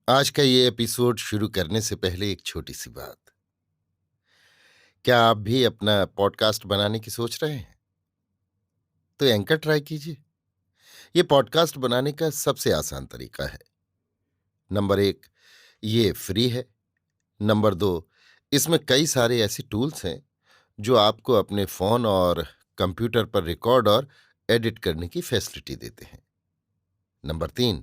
आज का ये एपिसोड शुरू करने से पहले एक छोटी सी बात। क्या आप भी अपना पॉडकास्ट बनाने की सोच रहे हैं? तो एंकर ट्राई कीजिए। ये पॉडकास्ट बनाने का सबसे आसान तरीका है। नंबर 1, ये फ्री है। नंबर 2, इसमें कई सारे ऐसे टूल्स हैं जो आपको अपने फोन और कंप्यूटर पर रिकॉर्ड और एडिट करने की फैसिलिटी देते हैं। नंबर 3,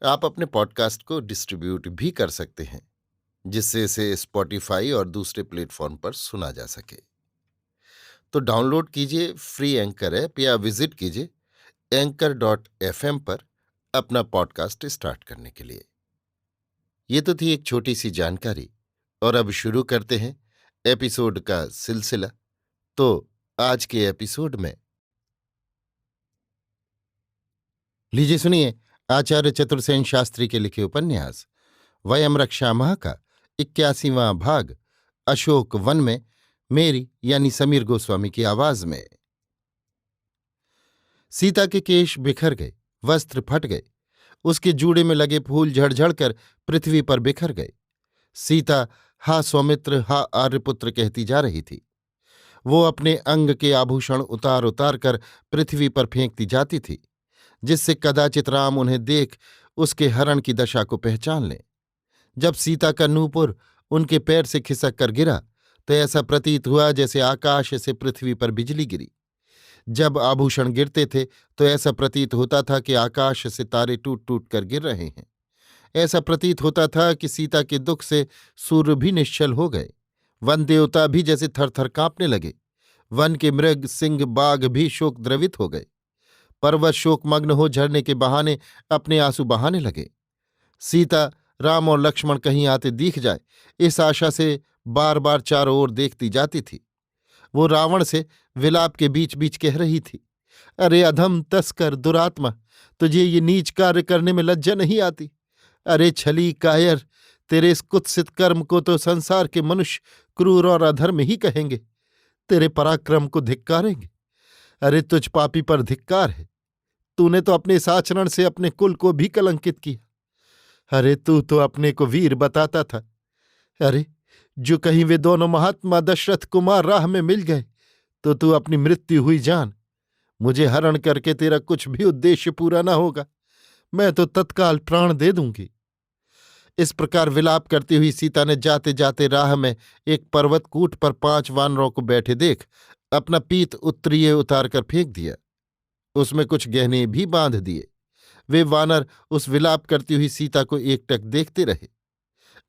आप अपने पॉडकास्ट को डिस्ट्रीब्यूट भी कर सकते हैं, जिससे इसे स्पॉटिफाई और दूसरे प्लेटफॉर्म पर सुना जा सके। तो डाउनलोड कीजिए फ्री एंकर ऐप या विजिट कीजिए anchor.fm पर अपना पॉडकास्ट स्टार्ट करने के लिए। ये तो थी एक छोटी सी जानकारी, और अब शुरू करते हैं एपिसोड का सिलसिला। तो आज के एपिसोड में लीजिए सुनिए आचार्य चतुर्सेन शास्त्री के लिखे उपन्यास वयम रक्षामः का 81वां भाग, अशोक वन में, मेरी यानी समीर गोस्वामी की आवाज में। सीता के केश बिखर गए, वस्त्र फट गए, उसके जूड़े में लगे फूल झड़झड़ कर पृथ्वी पर बिखर गए। सीता हा सौमित्र हा आर्यपुत्र कहती जा रही थी। वो अपने अंग के आभूषण उतार उतार कर पृथ्वी पर फेंकती जाती थी, जिससे कदाचित राम उन्हें देख उसके हरण की दशा को पहचान लें। जब सीता का नूपुर उनके पैर से खिसक कर गिरा तो ऐसा प्रतीत हुआ जैसे आकाश से पृथ्वी पर बिजली गिरी। जब आभूषण गिरते थे तो ऐसा प्रतीत होता था कि आकाश से तारे टूट टूट कर गिर रहे हैं। ऐसा प्रतीत होता था कि सीता के दुख से सूर्य भी निश्चल हो गए, वन देवता भी जैसे थरथर कांपने लगे, वन के मृग सिंह बाघ भी शोक द्रवित हो गए, पर्वत शोकमग्न हो झरने के बहाने अपने आंसू बहाने लगे। सीता राम और लक्ष्मण कहीं आते दिख जाए, इस आशा से बार बार चारों ओर देखती जाती थी। वो रावण से विलाप के बीच बीच कह रही थी, अरे अधम तस्कर दुरात्मा, तुझे ये नीच कार्य करने में लज्जा नहीं आती? अरे छली कायर, तेरे इस कुत्सित कर्म को तो संसार के मनुष्य क्रूर और अधर्म ही कहेंगे, तेरे पराक्रम को धिक्कारेंगे। अरे तुझ पापी पर धिक्कार है, तूने तो अपने इस आचरण से अपने कुल को भी कलंकित किया। अरे तू तो अपने को वीर बताता था। अरे जो कहीं वे दोनों महात्मा दशरथ कुमार राह में मिल गए तो तू अपनी मृत्यु हुई जान। मुझे हरण करके तेरा कुछ भी उद्देश्य पूरा ना होगा, मैं तो तत्काल प्राण दे दूंगी। इस प्रकार विलाप करती हुई सीता ने जाते जाते राह में एक पर्वत कूट पर 5 वानरों को बैठे देख अपना पीत उत्तरीय उतार कर फेंक दिया। उसमें कुछ गहने भी बांध दिए। वे वानर उस विलाप करती हुई सीता को एकटक देखते रहे।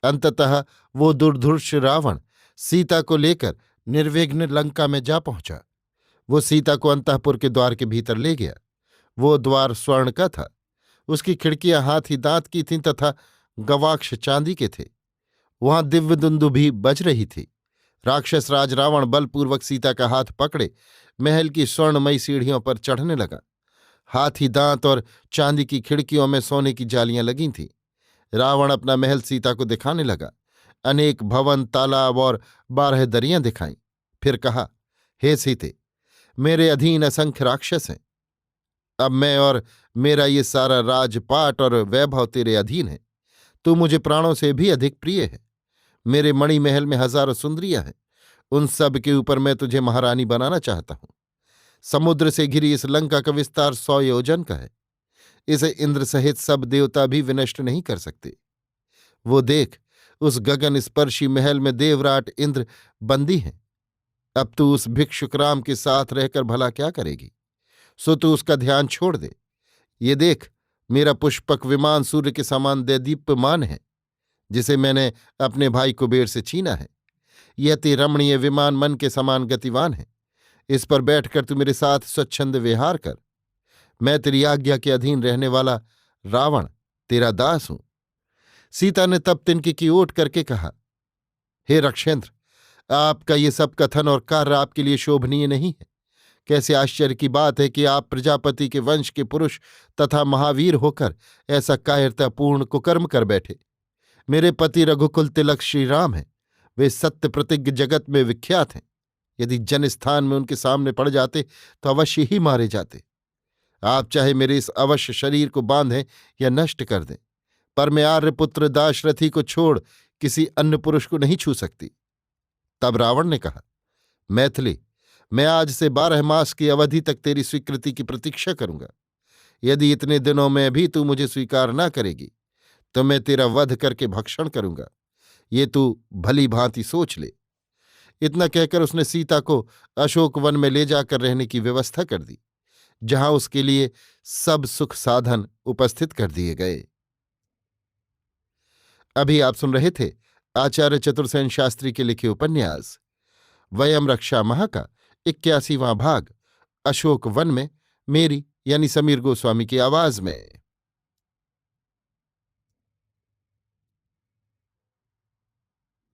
अंततः वो दुर्धर्ष रावण सीता को लेकर निर्विघ्न लंका में जा पहुंचा। वो सीता को अंतःपुर के द्वार के भीतर ले गया। वो द्वार स्वर्ण का था, उसकी खिड़कियां हाथी दांत की थीं तथा गवाक्ष चांदी के थे। वहां दिव्य दुंदुभी बज रही थी। राक्षस राज रावण बलपूर्वक सीता का हाथ पकड़े महल की स्वर्णमयी सीढ़ियों पर चढ़ने लगा। हाथी दांत और चांदी की खिड़कियों में सोने की जालियां लगी थीं। रावण अपना महल सीता को दिखाने लगा। अनेक भवन, तालाब और 12 दरियां दिखाईं। फिर कहा, हे सीते, मेरे अधीन असंख्य राक्षस हैं। अब मैं और मेरा ये सारा राजपाट और वैभव तेरे अधीन है। तू मुझे प्राणों से भी अधिक प्रिय है। मेरे मणि महल में हजारों सुंदरियां हैं, उन सब के ऊपर मैं तुझे महारानी बनाना चाहता हूं। समुद्र से घिरी इस लंका का विस्तार 100 योजन का है। इसे इंद्र सहित सब देवता भी विनष्ट नहीं कर सकते। वो देख, उस गगन स्पर्शी महल में देवराट इंद्र बंदी हैं। अब तू उस भिक्षुक राम के साथ रहकर भला क्या करेगी? सो तू उसका ध्यान छोड़ दे। ये देख, मेरा पुष्पक विमान सूर्य के समान दैदीप्यमान है, जिसे मैंने अपने भाई कुबेर से छीना है। यह अति रमणीय विमान मन के समान गतिवान है। इस पर बैठकर तू मेरे साथ स्वच्छंद विहार कर। मैं तेरी आज्ञा के अधीन रहने वाला रावण तेरा दास हूं। सीता ने तब तिनके की ओट करके कहा, हे रक्षेंद्र, आपका ये सब कथन और कार्य आपके लिए शोभनीय नहीं है। कैसे आश्चर्य की बात है कि आप प्रजापति के वंश के पुरुष तथा महावीर होकर ऐसा कायरतापूर्ण कुकर्म कर बैठे। मेरे पति रघुकुल तिलक श्री राम हैं। वे सत्य प्रतिज्ञ जगत में विख्यात हैं। यदि जनस्थान में उनके सामने पड़ जाते तो अवश्य ही मारे जाते। आप चाहे मेरे इस अवश्य शरीर को बांधें या नष्ट कर दें, पर मैं आर्यपुत्र दाशरथी को छोड़ किसी अन्य पुरुष को नहीं छू सकती। तब रावण ने कहा, मैथिली, मैं आज से 12 मास की अवधि तक तेरी स्वीकृति की प्रतीक्षा करूंगा। यदि इतने दिनों में भी तू मुझे स्वीकार न करेगी तो मैं तेरा वध करके भक्षण करूंगा। ये तू भली भांति सोच ले। इतना कहकर उसने सीता को अशोक वन में ले जाकर रहने की व्यवस्था कर दी, जहां उसके लिए सब सुख साधन उपस्थित कर दिए गए। अभी आप सुन रहे थे आचार्य चतुर्सेन शास्त्री के लिखे उपन्यास वयम रक्षा महा का 81वां भाग अशोक वन में, मेरी यानी समीर गोस्वामी की आवाज में।